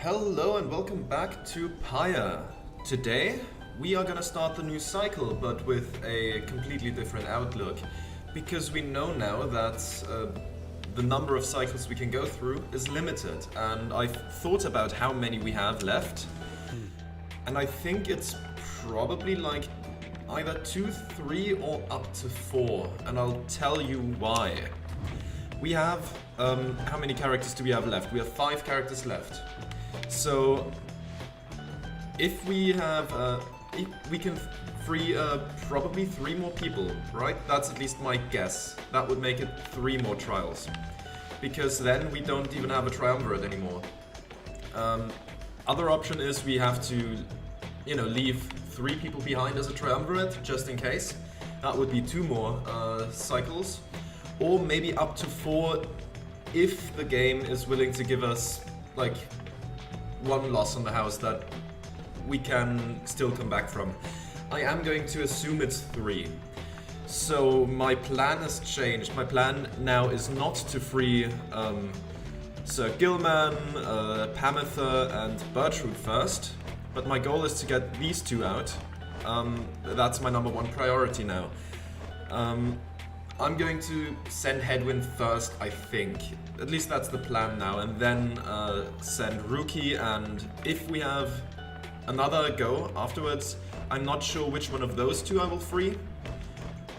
Hello and welcome back to Pyre. Today we are gonna start the new cycle, but with a completely different outlook. Because we know now that the number of cycles we can go through is limited, and I've thought about how many we have left. And I think it's probably like either 2, 3 or up to 4, and I'll tell you why. We have, how many characters do we have left? We have 5 characters left. So, if we have, we can free probably 3 more people, right? That's at least my guess. That would make it 3 more trials. Because then we don't even have a triumvirate anymore. Other option is we have to, leave 3 people behind as a triumvirate, just in case. That would be 2 more cycles. Or maybe up to 4 if the game is willing to give us, like, 1 loss on the house that we can still come back from. I am going to assume it's 3. So my plan has changed. My plan now is not to free Sir Gilman, Pamither and Bertrude first, but my goal is to get these 2 out. That's my number 1 priority now. I'm going to send Headwind first, I think. At least that's the plan now, and then send Rookie, and if we have another go afterwards, I'm not sure which one of those 2 I will free.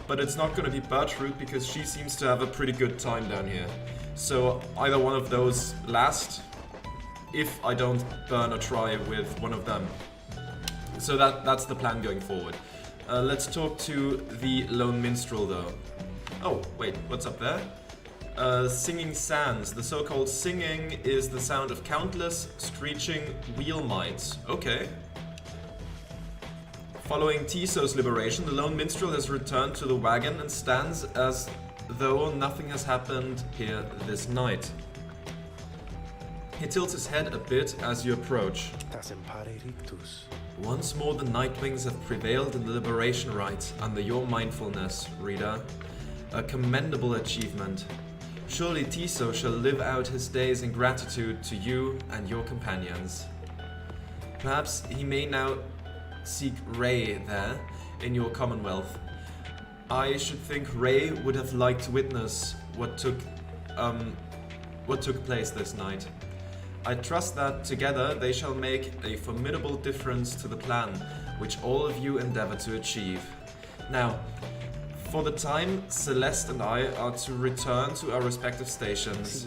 But it's not going to be Bertrude because she seems to have a pretty good time down here. So either one of those last, if I don't burn a try with one of them. So that's the plan going forward. Let's talk to the Lone Minstrel though. Oh, wait, what's up there? Singing Sands. The so-called singing is the sound of countless screeching wheel mites. Okay. Following Tiso's liberation, the Lone Minstrel has returned to the wagon and stands as though nothing has happened here this night. He tilts his head a bit as you approach. Once more the Nightwings have prevailed in the liberation rite under your mindfulness, reader. A commendable achievement. Surely Tiso shall live out his days in gratitude to you and your companions. Perhaps he may now seek Ray there, in your commonwealth. I should think Ray would have liked to witness what took place this night. I trust that together they shall make a formidable difference to the plan, which all of you endeavor to achieve. Now, for the time, Celeste and I are to return to our respective stations.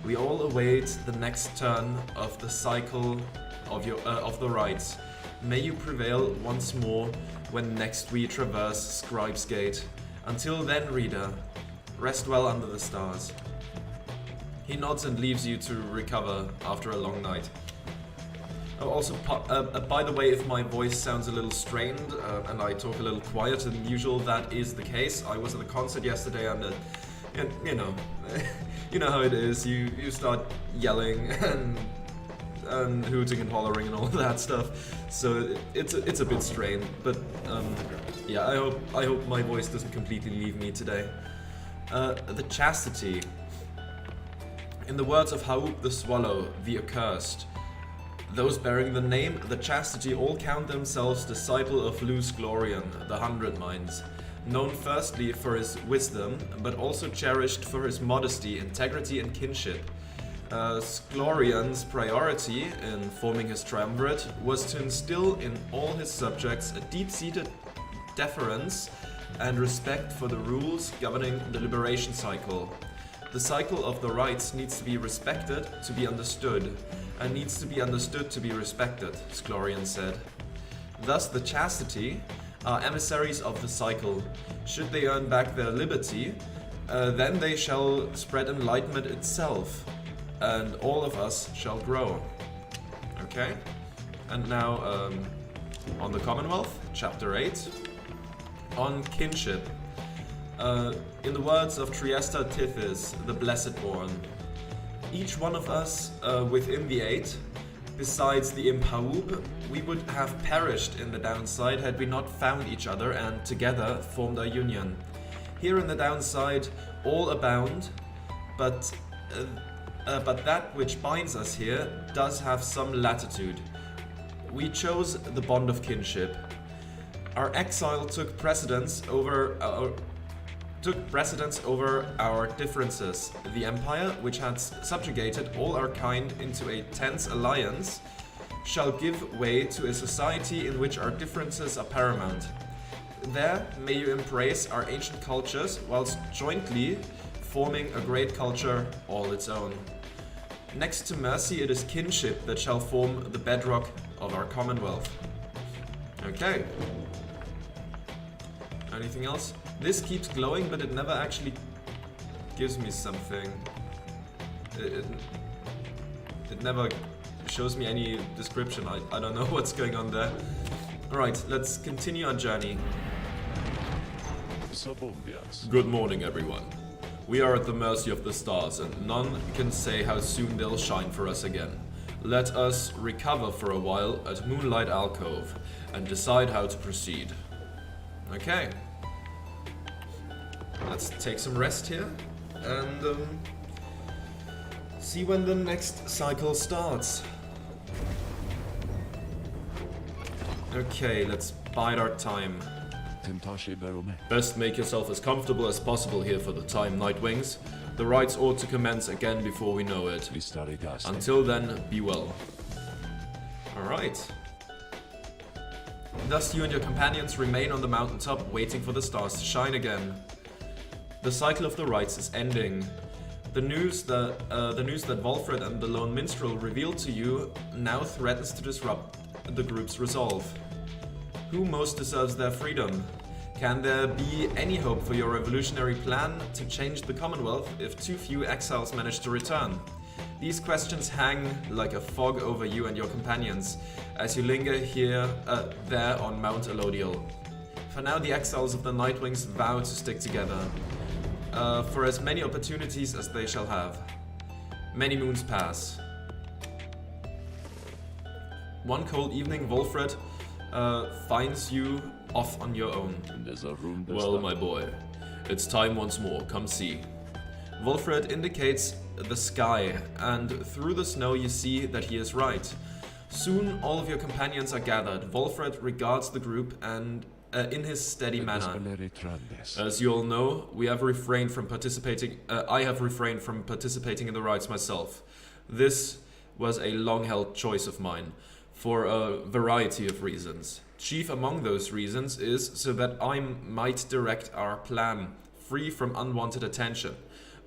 We all await the next turn of the cycle of the rites. May you prevail once more when next we traverse Scribe's Gate. Until then, reader, rest well under the stars. He nods and leaves you to recover after a long night. Also, by the way, if my voice sounds a little strained and I talk a little quieter than usual, that is the case. I was at the concert yesterday and you know how it is. You start yelling and hooting and hollering and all that stuff. So it's a bit strained, but yeah, I hope my voice doesn't completely leave me today. The Chastity. In the words of Haup the Swallow, the Accursed, those bearing the name the Chastity all count themselves disciple of Luz Glorian, the 100 Minds, known firstly for his wisdom, but also cherished for his modesty, integrity and kinship. Glorian's priority in forming his triumvirate was to instill in all his subjects a deep-seated deference and respect for the rules governing the liberation cycle. The cycle of the rites needs to be respected to be understood, and needs to be understood to be respected, Sklorian said. Thus the Chastity are emissaries of the cycle. Should they earn back their liberty, then they shall spread enlightenment itself, and all of us shall grow. Okay? And now, on the Commonwealth, Chapter 8, on kinship. In the words of Triesta Tithys, the Blessed Born, each one of us within the 8, besides the Imp Haub, we would have perished in the downside had we not found each other and together formed our union. Here in the downside all abound, but but that which binds us here does have some latitude. We chose the bond of kinship. Our exile took precedence over our differences. The Empire, which had subjugated all our kind into a tense alliance, shall give way to a society in which our differences are paramount. There may you embrace our ancient cultures whilst jointly forming a great culture all its own. Next to mercy, it is kinship that shall form the bedrock of our Commonwealth. Okay. Anything else? This keeps glowing, but it never actually gives me something. It never shows me any description. I don't know what's going on there. Alright, let's continue our journey. Good morning, everyone. We are at the mercy of the stars, and none can say how soon they'll shine for us again. Let us recover for a while at Moonlight Alcove and decide how to proceed. Okay. Let's take some rest here and see when the next cycle starts. Okay, let's bide our time. Best make yourself as comfortable as possible here for the time, Nightwings. The rites ought to commence again before we know it. Until then, be well. Alright. Thus you and your companions remain on the mountaintop, waiting for the stars to shine again. The cycle of the rites is ending. The news that Volfred and the Lone Minstrel revealed to you now threatens to disrupt the group's resolve. Who most deserves their freedom? Can there be any hope for your revolutionary plan to change the Commonwealth if too few exiles manage to return? These questions hang like a fog over you and your companions as you linger there on Mount Elodial. For now, the exiles of the Nightwings vow to stick together, for as many opportunities as they shall have. Many moons pass. One cold evening, Volfred finds you off on your own. Well, my boy, it's time once more. Come see. Volfred indicates the sky, and through the snow you see that he is right. Soon all of your companions are gathered. Volfred regards the group and in his steady manner. As you all know, we have refrained from participating. I have refrained from participating in the rites myself. This was a long-held choice of mine, for a variety of reasons. Chief among those reasons is so that I might direct our plan, free from unwanted attention,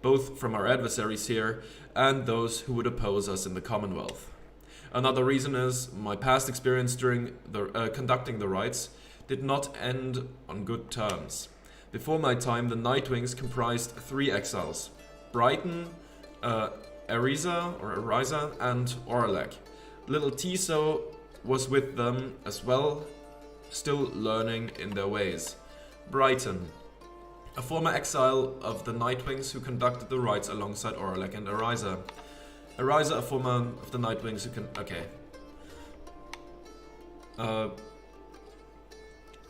both from our adversaries here and those who would oppose us in the Commonwealth. Another reason is my past experience during the conducting the rites did not end on good terms. Before my time, the Nightwings comprised 3 exiles: Brighton, Ariza, and Orlek. Little Tiso was with them as well, still learning in their ways. Brighton, a former exile of the Nightwings who conducted the rites alongside Orlek and Ariza. Ariza, a former of the Nightwings who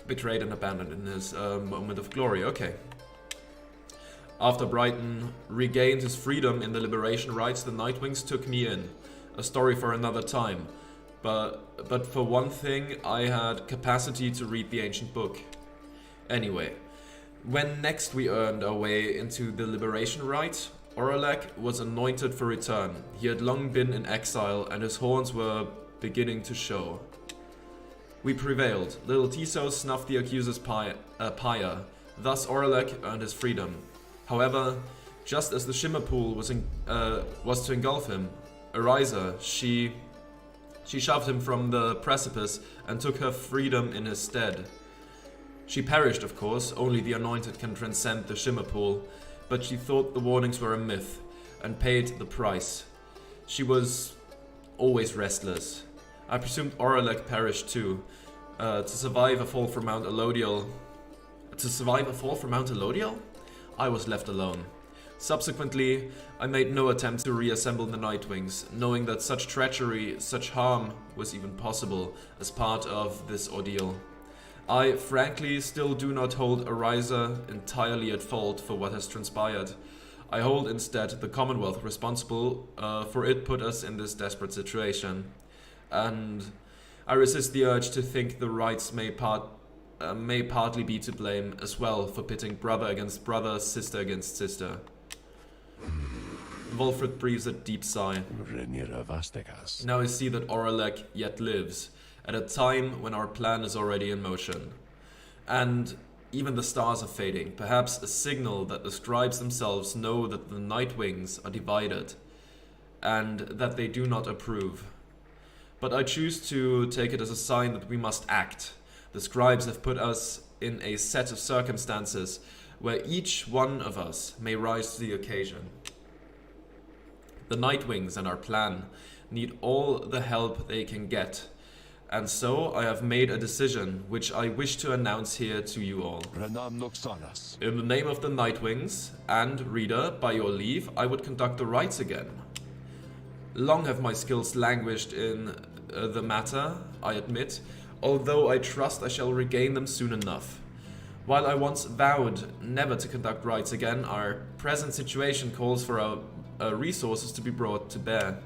betrayed and abandoned in his moment of glory. Okay. After Brighton regained his freedom in the liberation rites, the Nightwings took me in. A story for another time. But for one thing, I had capacity to read the ancient book. Anyway, when next we earned our way into the liberation rite, Orlek was anointed for return. He had long been in exile and his horns were beginning to show. We prevailed. Little Tiso snuffed the accuser's pyre. Thus Orlek earned his freedom. However, just as the shimmer pool was to engulf him, Ariza, she shoved him from the precipice and took her freedom in his stead. She perished, of course, only the anointed can transcend the shimmer pool, but she thought the warnings were a myth and paid the price. She was always restless. I presumed Orlek perished too. To survive a fall from Mount Elodial, I was left alone. Subsequently, I made no attempt to reassemble the Nightwings, knowing that such treachery, such harm was even possible as part of this ordeal. I frankly still do not hold Ariza entirely at fault for what has transpired. I hold instead the Commonwealth responsible, for it put us in this desperate situation. And I resist the urge to think the rights may partly be to blame as well for pitting brother against brother, sister against sister. Wolfred breathes a deep sigh. Now I see that Oralek yet lives, at a time when our plan is already in motion. And even the stars are fading, perhaps a signal that the scribes themselves know that the Nightwings are divided, and that they do not approve. But I choose to take it as a sign that we must act. The scribes have put us in a set of circumstances where each one of us may rise to the occasion. The Nightwings and our plan need all the help they can get, and so I have made a decision which I wish to announce here to you all. In the name of the Nightwings, and reader, by your leave, I would conduct the rites again. Long have my skills languished in the matter, I admit, although I trust I shall regain them soon enough. While I once vowed never to conduct rites again, our present situation calls for our resources to be brought to bear.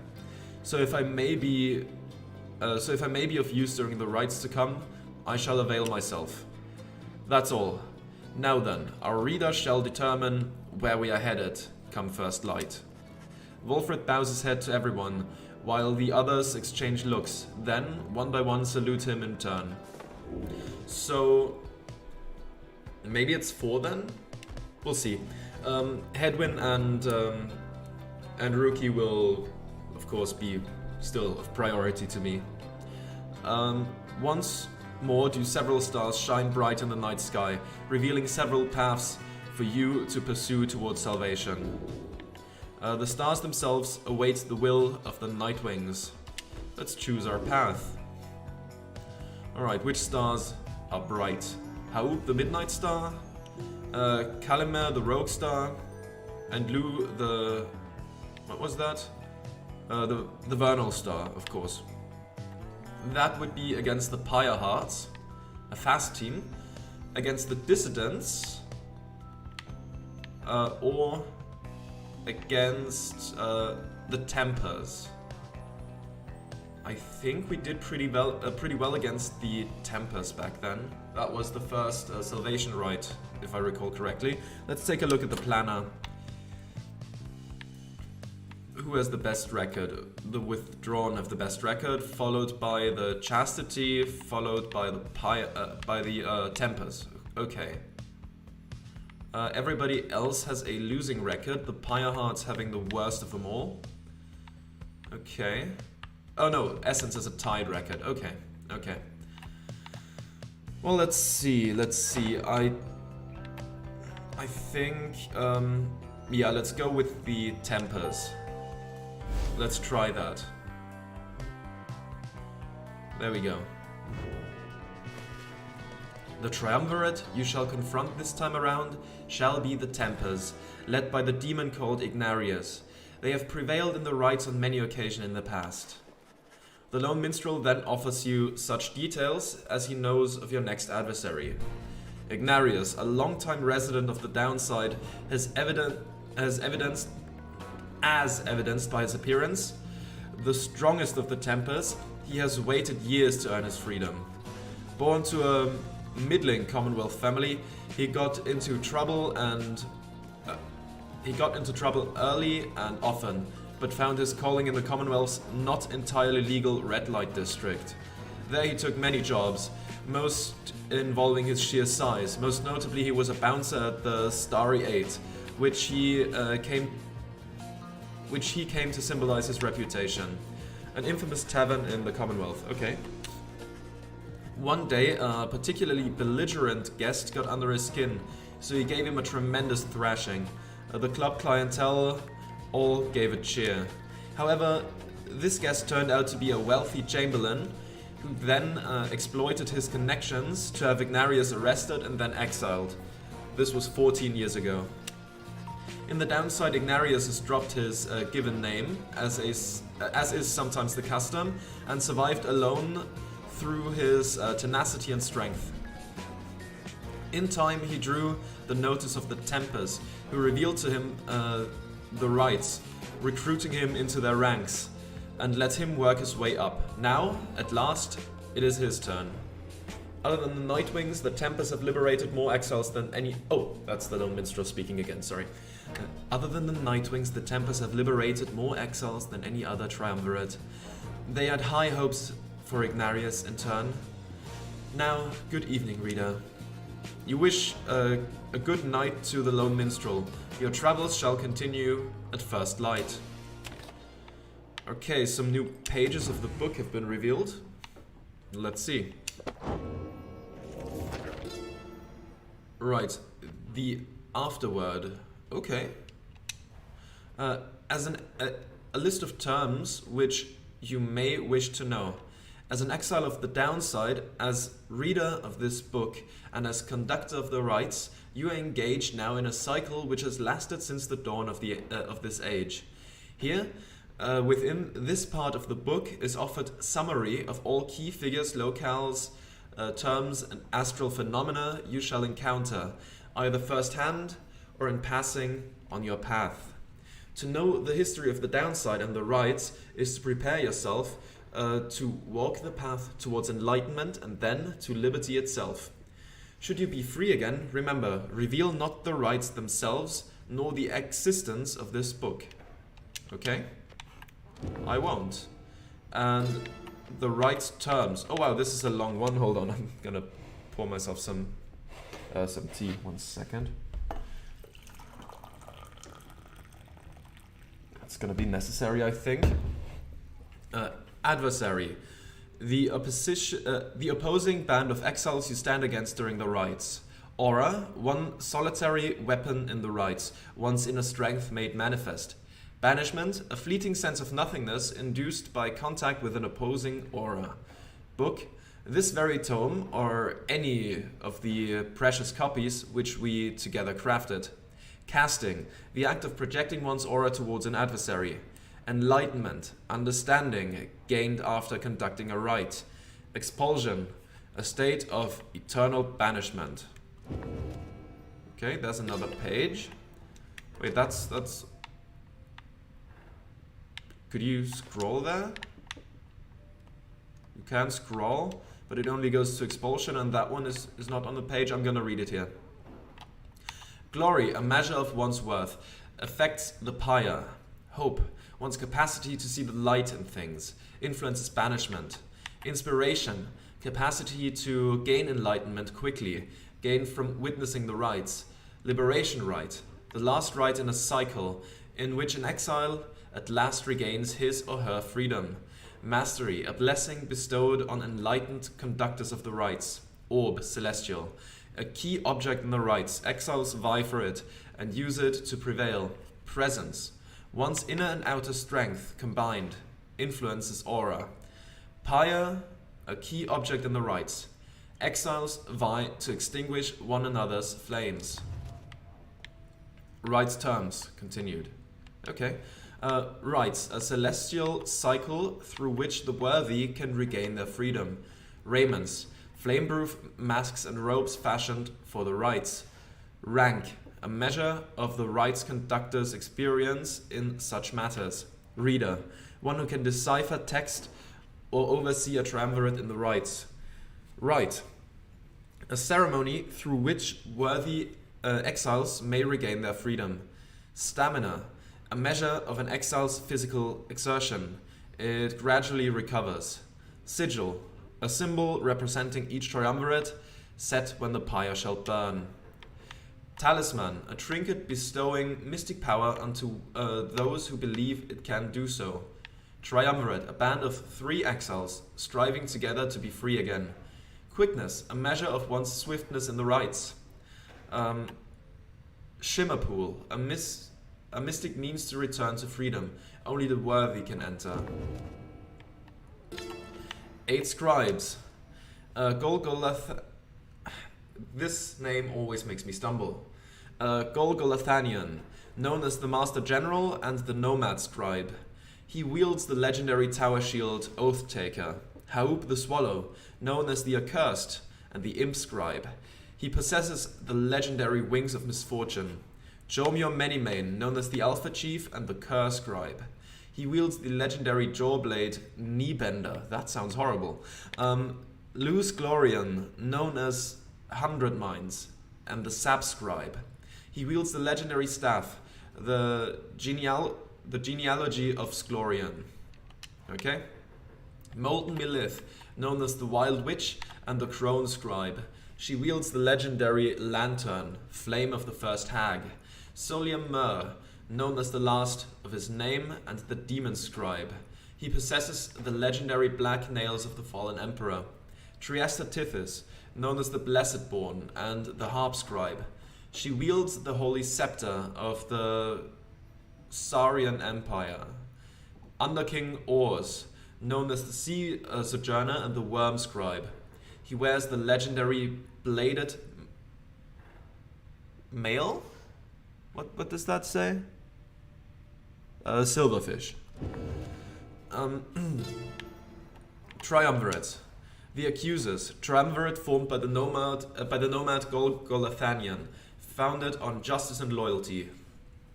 So if I may be of use during the rites to come, I shall avail myself. That's all. Now then, our reader shall determine where we are headed, come first light. Wolfred bows his head to everyone, while the others exchange looks, then, one by one, salute him in turn. So, maybe it's 4 then? We'll see. Hedwyn and Rookie will, of course, be still of priority to me. Once more do several stars shine bright in the night sky, revealing several paths for you to pursue towards salvation. The stars themselves await the will of the Nightwings. Let's choose our path. Alright, which stars are bright? Haub, the Midnight Star, Kalimer, the Rogue Star, and Lu, the... what was that? The Vernal Star, of course. That would be against the Pyre Hearts, a fast team, against the Dissidents, or against the Tempers. I think we did pretty well against the Tempers back then. That was the first Salvation Rite, if I recall correctly. Let's take a look at the planner. Who has the best record? The Withdrawn have the best record, followed by the Chastity, followed by the Tempers. Okay. Everybody else has a losing record, the Pyre Hearts having the worst of them all. Okay. Oh no, Essence has a tied record. Okay, okay. Well, let's see. I think, yeah, let's go with the Tempers. Let's try that. There we go. The triumvirate you shall confront this time around shall be the Tempers, led by the demon called Ignarius. They have prevailed in the rites on many occasions in the past. The lone minstrel then offers you such details as he knows of your next adversary. Ignarius, a long-time resident of the Downside, as evidenced by his appearance, the strongest of the Tempers, he has waited years to earn his freedom. Born to a middling Commonwealth family, he got into trouble early and often, but found his calling in the Commonwealth's not entirely legal red light district. There he took many jobs, most involving his sheer size. Most notably, he was a bouncer at the Starry Eight, which he came to symbolize his reputation. An infamous tavern in the Commonwealth. Okay. One day, a particularly belligerent guest got under his skin, so he gave him a tremendous thrashing. The club clientele all gave a cheer. However, this guest turned out to be a wealthy chamberlain, who then exploited his connections to have Ignarius arrested and then exiled. This was 14 years ago. In the Downside, Ignarius has dropped his given name, as is sometimes the custom, and survived alone through his tenacity and strength. In time, he drew the notice of the Tempers, who revealed to him the rights, recruiting him into their ranks, and let him work his way up. Now, at last, it is his turn. Other than the Nightwings, the Tempers have liberated more exiles than any... Oh, that's the Lone Minstrel speaking again, sorry. Other than the Nightwings, the Tempers have liberated more exiles than any other triumvirate. They had high hopes for Ignarius in turn. Now, good evening, reader. You wish a good night to the Lone Minstrel. Your travels shall continue at first light. Okay, some new pages of the book have been revealed. Let's see. Right, the afterword. Okay. As a list of terms which you may wish to know. As an exile of the downside, as reader of this book, and as conductor of the rites, you are engaged now in a cycle which has lasted since the dawn of this age. Here, within this part of the book is offered summary of all key figures, locales, terms and astral phenomena you shall encounter, either first-hand or in passing on your path. To know the history of the downside and the rites is to prepare yourself to walk the path towards enlightenment and then to liberty itself. Should you be free again, remember, reveal not the rites themselves nor the existence of this book. Okay? I won't. And the right terms. Oh wow, this is a long one. Hold on, I'm gonna pour myself some tea. 1 second. It's gonna be necessary, I think. Adversary. The opposing band of exiles you stand against during the rites. Aura, one solitary weapon in the rites, one's inner strength made manifest. Banishment, a fleeting sense of nothingness induced by contact with an opposing aura. Book, this very tome, or any of the precious copies which we together crafted. Casting, the act of projecting one's aura towards an adversary. Enlightenment, understanding gained after conducting a rite. Expulsion, a state of eternal banishment. Okay, there's another page. Wait, that's... Could you scroll there? You can scroll, but it only goes to expulsion, and that one is not on the page. I'm gonna read it here. Glory, a measure of one's worth, affects the Pyre. Hope, one's capacity to see the light in things, influences banishment. Inspiration, capacity to gain enlightenment quickly, gain from witnessing the rites. Liberation rite, the last rite in a cycle, in which an exile at last regains his or her freedom. Mastery, a blessing bestowed on enlightened conductors of the rites. Orb, celestial, a key object in the rites. Exiles vie for it and use it to prevail. Presence, one's inner and outer strength combined. Influences aura. Pyre, a key object in the rites. Exiles vie to extinguish one another's flames. Rites terms, continued. Okay. Rites, a celestial cycle through which the worthy can regain their freedom. Raiments, flame-proof masks and robes fashioned for the rites. Rank, a measure of the rites conductor's experience in such matters. Reader, one who can decipher text or oversee a triumvirate in the rites. Rite, a ceremony through which worthy exiles may regain their freedom. Stamina, a measure of an exile's physical exertion. It gradually recovers. Sigil, a symbol representing each triumvirate, set when the pyre shall burn. Talisman, a trinket bestowing mystic power unto those who believe it can do so. Triumvirate, a band of 3 exiles, striving together to be free again. Quickness, a measure of one's swiftness in the rites. Shimmer pool, a mystic means to return to freedom. Only the worthy can enter. 8 scribes. This name always makes me stumble. Golgolathanion, known as the Master General and the Nomad Scribe. He wields the legendary tower shield Oath-Taker. Haub the Swallow, known as the Accursed and the Imp Scribe. He possesses the legendary Wings of Misfortune. Jomio Manymane, known as the Alpha Chief and the Cur Scribe. He wields the legendary Jawblade Kneebender. That sounds horrible. Luz Glorian, known as 100 Minds, and the Sap Scribe. He wields the legendary staff, the genealogy of Sglorian. Okay? Molten Milith, known as the Wild Witch and the Crone Scribe. She wields the legendary Lantern, Flame of the First Hag. Solium Mur, known as the last of his name and the Demon Scribe. He possesses the legendary Black Nails of the Fallen Emperor. Triesta Tithys, known as the Blessed Born and the Harp Scribe. She wields the Holy Scepter of the Saurian Empire. Underking Ors, known as the Sea Sojourner and the Worm Scribe. He wears the legendary Bladed Mail? What does that say? Silverfish. Triumvirate. The Accusers. Triumvirate formed by the nomad Golathanian, founded on justice and loyalty.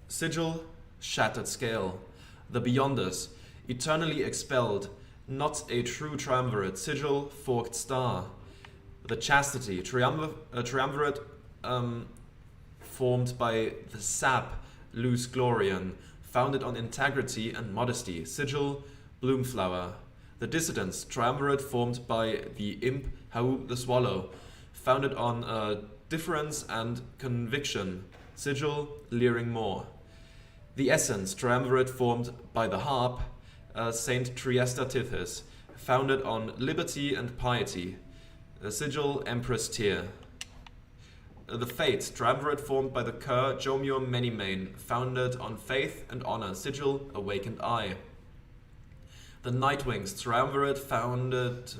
Sigil. Shattered Scale. The Beyonders. Eternally expelled. Not a true triumvirate. Sigil. Forked Star. The Chastity. Triumvirate formed by the Sap Luz Glorian, founded on integrity and modesty. Sigil. Bloomflower. The Dissidents. Triumvirate formed by the Imp Hau the Swallow, founded on difference and conviction. Sigil. Leering Moor. The Essence. Triumvirate formed by the Harp, Saint Triesta Tithys, founded on liberty and piety. Sigil. Empress Tyr. The Fate. Triumvirate formed by the Cur Jomio Manymane, founded on faith and honor. Sigil. Awakened Eye. The Nightwings. Triumvirate formed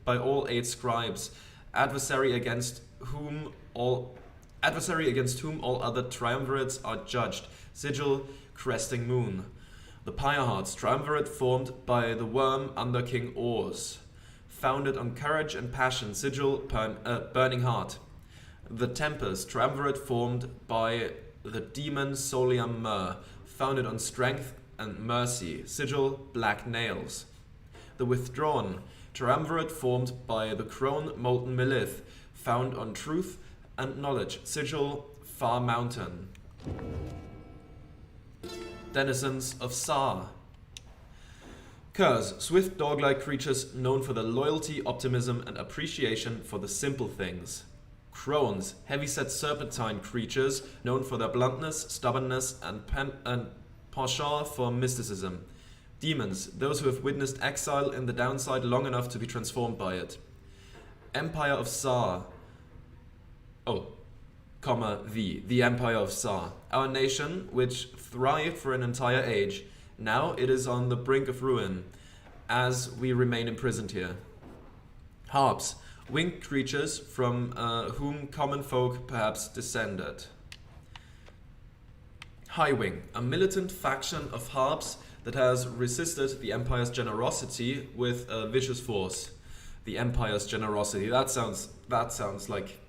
by all 8 scribes, adversary against whom all other triumvirates are judged. Sigil. Cresting Moon. The Pyrehearts. Triumvirate formed by the Worm under King Ors, founded on courage and passion. Sigil. Burning Heart. The Tempers. Triumvirate formed by the Demon Solium Mur, founded on strength and mercy. Sigil. Black Nails. The Withdrawn. Triumvirate formed by the Crone Molten Milith, found on truth and knowledge. Sigil. Far Mountain. Denizens of Sar. Curs. Swift dog-like creatures known for their loyalty, optimism, and appreciation for the simple things. Crones. Heavyset serpentine creatures known for their bluntness, stubbornness, and penchant for mysticism. Demons. Those who have witnessed exile in the downside long enough to be transformed by it. Empire of Sar. The Empire of Sar. Our nation, which thrived for an entire age. Now it is on the brink of ruin, as we remain imprisoned here. Harps. Winged creatures from whom common folk perhaps descended. Highwing. A militant faction of harps that has resisted the Empire's generosity with a vicious force. The Empire's generosity. That sounds like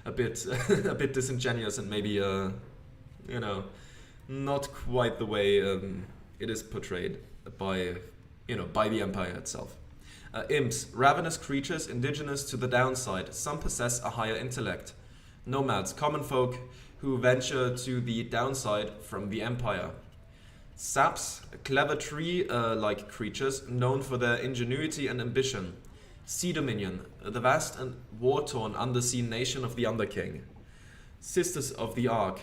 a bit disingenuous and maybe not quite the way it is portrayed by the Empire itself. Imps. Ravenous creatures indigenous to the downside. Some possess a higher intellect. Nomads. Common folk who venture to the downside from the Empire. Saps. Clever tree-like creatures known for their ingenuity and ambition. Sea Dominion. The vast and war-torn undersea nation of the Underking. Sisters of the Ark.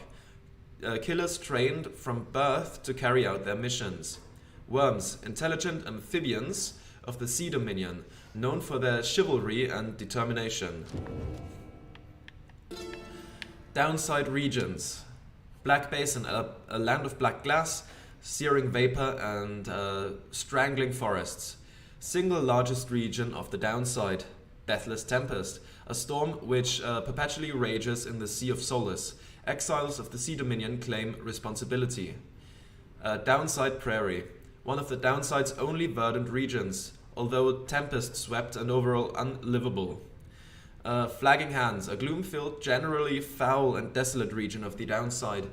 Killers trained from birth to carry out their missions. Worms. Intelligent amphibians of the Sea Dominion, known for their chivalry and determination. Downside regions. Black Basin, a land of black glass, searing vapor, and strangling forests. Single largest region of the downside. Deathless Tempest, a storm which perpetually rages in the Sea of Solace. Exiles of the Sea Dominion claim responsibility. Downside Prairie, one of the downside's only verdant regions, although tempest-swept and overall unlivable. Flagging Hands, a gloom-filled, generally foul and desolate region of the downside,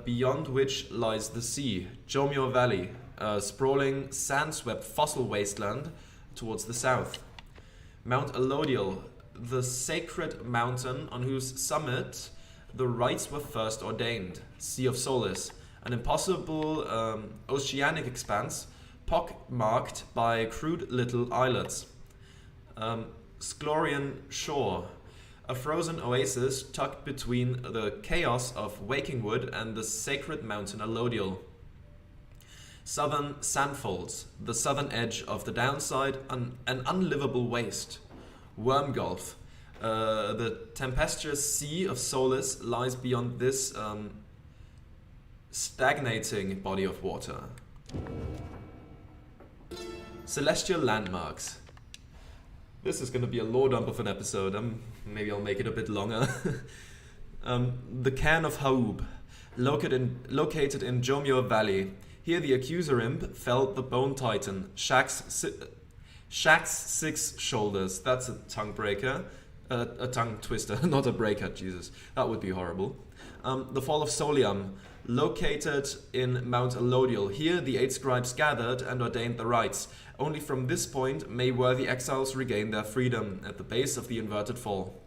beyond which lies the sea. Jomyo Valley, a sprawling, sand-swept fossil wasteland towards the south. Mount Elodial, the sacred mountain on whose summit the rites were first ordained. Sea of Solace, an impossible oceanic expanse pock-marked by crude little islets. Sklorian Shore, a frozen oasis tucked between the chaos of Waking Wood and the sacred mountain Elodial. Southern Sandfolds, the southern edge of the downside, an unlivable waste. Worm Gulf, the tempestuous sea of Solace lies beyond this stagnating body of water. Celestial Landmarks. This is going to be a Loredump of an episode. Maybe I'll make it a bit longer. The Cairn of Haub, located in Jomyo Valley. Here the accuser imp felled the bone titan, Shaq's six shoulders. That's a tongue breaker. A tongue twister, not a breaker, Jesus. That would be horrible. The Fall of Soliam, located in Mount Elodial. Here the 8 scribes gathered and ordained the rites. Only from this point may worthy exiles regain their freedom at the base of the inverted fall.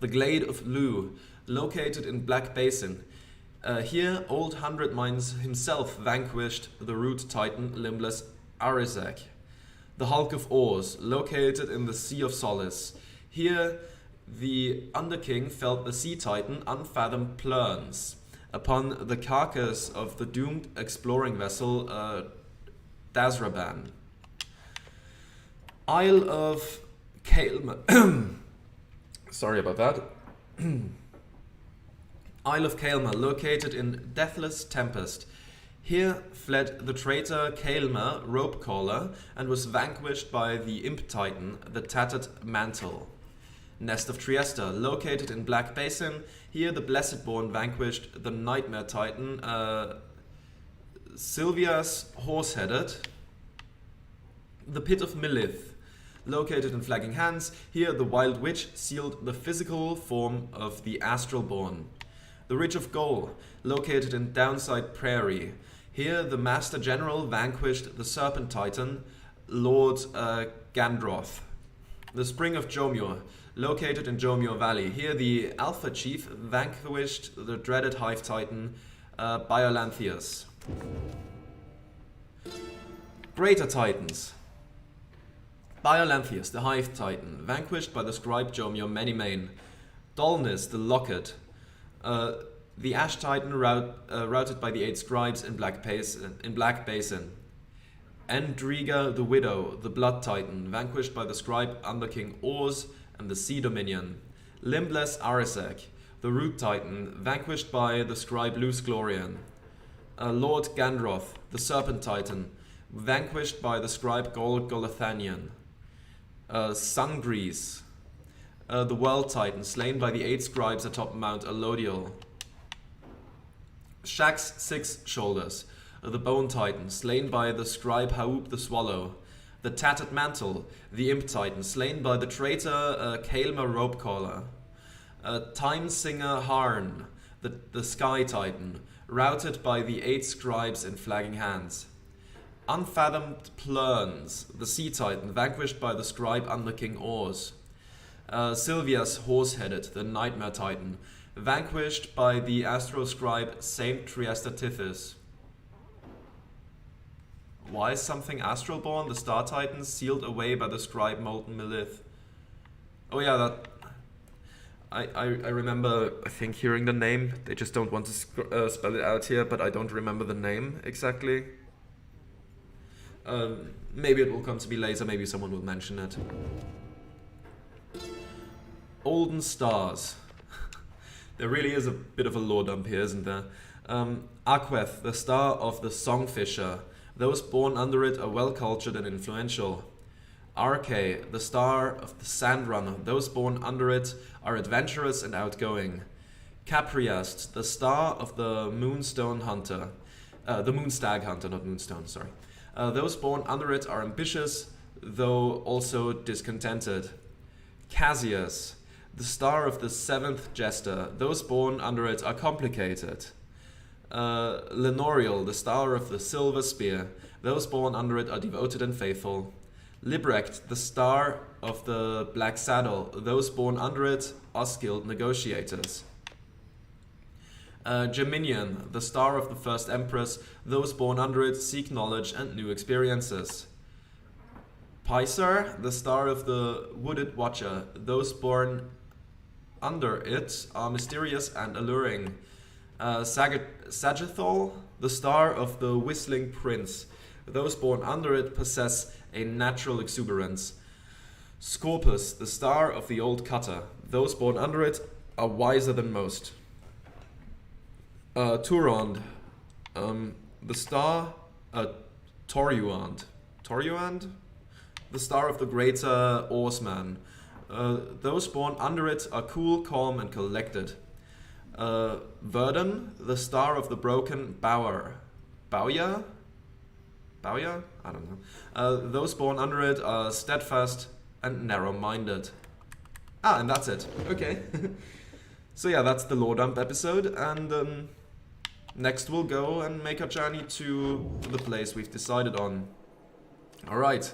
The Glade of Lu, located in Black Basin. Here Old Hundred Mines himself vanquished the root titan limbless Arizek. The Hulk of Oars, located in the Sea of Solace. Here the Underking felt the sea titan Unfathomed Plurns upon the carcass of the doomed exploring vessel Dazraban. Isle of Kaelma. Sorry about that. Isle of Kaelma, located in Deathless Tempest. Here fled the traitor Kaelma, Rope Caller, and was vanquished by the Imp Titan, the Tattered Mantle. Nest of Trieste, located in Black Basin. Here the Blessedborn vanquished the Nightmare Titan, Sylvia's Horse-Headed. The Pit of Milith, located in Flagging Hands. Here the Wild Witch sealed the physical form of the Astralborn. The Ridge of Goal, located in Downside Prairie. Here the Master General vanquished the Serpent Titan, Lord Gandroth. The Spring of Jomyo, located in Jomyo Valley. Here the Alpha Chief vanquished the dreaded Hive Titan, Biolanthius. Greater Titans. Biolanthius, the Hive Titan, vanquished by the scribe Jomyo Manymane. Dullness, the Locket. The Ash Titan routed by the 8 scribes in Black Basin. Endriga, the Widow, the Blood Titan, vanquished by the scribe Underking Oars and the Sea Dominion. Limbless Arisek, the Root Titan, vanquished by the scribe Luce Glorian. Lord Gandroth, the Serpent Titan, vanquished by the scribe Golathanian. Sungrease, the World Titan, slain by the 8 scribes atop Mount Elodial. Shaq's 6 shoulders, the Bone Titan, slain by the scribe Haub the Swallow. The Tattered Mantle, the Imp Titan, slain by the traitor Kaelma Ropecaller. Time Singer Harn, the Sky Titan, routed by the 8 scribes in Flagging Hands. Unfathomed Plurns, the Sea Titan, vanquished by the scribe Underking Oars. Sylvia's Horse-Headed, the Nightmare Titan, vanquished by the Astro Scribe Saint Trieste Tithys. Why is something Astralborn, the Star Titan, sealed away by the scribe Molten Milith? Oh yeah, that... I remember, I think, hearing the name. They just don't want to spell it out here, but I don't remember the name exactly. Maybe it will come to me later, maybe someone will mention it. Olden Stars. There really is a bit of a lore dump here, isn't there? Aqueth, the star of the Songfisher. Those born under it are well-cultured and influential. Arche, the star of the Sandrunner. Those born under it are adventurous and outgoing. Capriast, the star of the Moonstone Hunter. The Moonstag Hunter, not Moonstone, sorry. Those born under it are ambitious, though also discontented. Cassius, the star of the 7th Jester. Those born under it are complicated. Lenoriel, the star of the Silver Spear. Those born under it are devoted and faithful. Librecht, the star of the Black Saddle. Those born under it are skilled negotiators. Geminian, the star of the First Empress. Those born under it seek knowledge and new experiences. Pyre, the star of the Wooded Watcher. Those born under it are mysterious and alluring. Sagittol, the star of the Whistling Prince. Those born under it possess a natural exuberance. Scorpus, the star of the Old Cutter. Those born under it are wiser than most. Turond, the star... Toruand. Toruand? The star of the Greater Oarsman. Those born under it are cool, calm, and collected. Verdun, the star of the Broken Bower. Bowyer? Bowyer? I don't know. Those born under it are steadfast and narrow-minded. Ah, and that's it. Okay. So yeah, that's the Loredump episode, and next we'll go and make our journey to the place we've decided on. Alright.